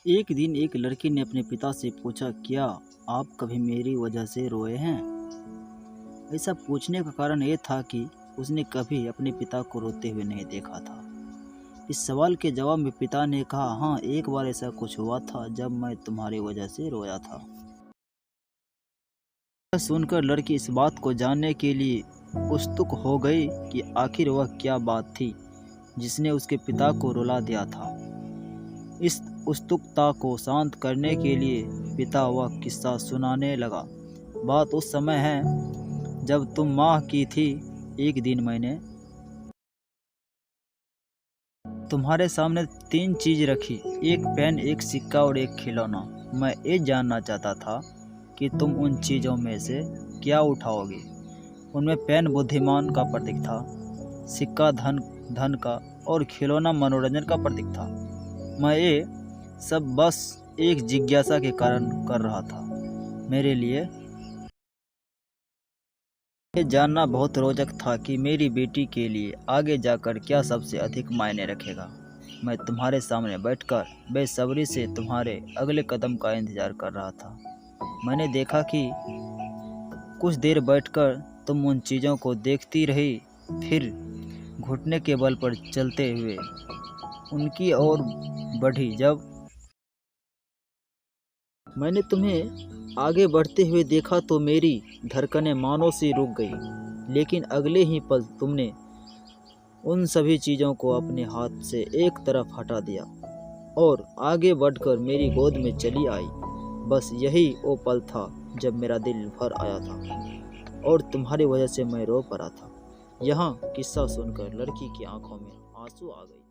एक दिन एक लड़की ने अपने पिता से पूछा, क्या आप कभी मेरी वजह से रोए हैं? ऐसा पूछने का कारण ये था कि उसने कभी अपने पिता को रोते हुए नहीं देखा था। इस सवाल के जवाब में पिता ने कहा, हाँ, एक बार ऐसा कुछ हुआ था जब मैं तुम्हारी वजह से रोया था। यह सुनकर लड़की इस बात को जानने के लिए उत्सुक हो गई कि आखिर वह क्या बात थी जिसने उसके पिता को रुला दिया था। इस उत्सुकता को शांत करने के लिए पिता वह किस्सा सुनाने लगा। बात उस समय है जब तुम माह की थी। एक दिन मैंने तुम्हारे सामने 3 चीज रखी, एक पेन, एक सिक्का और एक खिलौना। मैं ये जानना चाहता था कि तुम उन चीज़ों में से क्या उठाओगे। उनमें पेन बुद्धिमान का प्रतीक था, सिक्का धन का और खिलौना मनोरंजन का प्रतीक था। मैं ये सब बस एक जिज्ञासा के कारण कर रहा था। मेरे लिए ये जानना बहुत रोचक था कि मेरी बेटी के लिए आगे जाकर क्या सबसे अधिक मायने रखेगा। मैं तुम्हारे सामने बैठकर बेसब्री से तुम्हारे अगले कदम का इंतजार कर रहा था। मैंने देखा कि कुछ देर बैठकर तुम उन चीज़ों को देखती रही, फिर घुटने के बल पर चलते हुए उनकी ओर बढ़ी। जब मैंने तुम्हें आगे बढ़ते हुए देखा तो मेरी धड़कनें मानो सी रुक गई, लेकिन अगले ही पल तुमने उन सभी चीज़ों को अपने हाथ से एक तरफ हटा दिया और आगे बढ़कर मेरी गोद में चली आई। बस यही वो पल था जब मेरा दिल भर आया था और तुम्हारी वजह से मैं रो पड़ा था। यहाँ किस्सा सुनकर लड़की की आंखों में आंसू आ गए।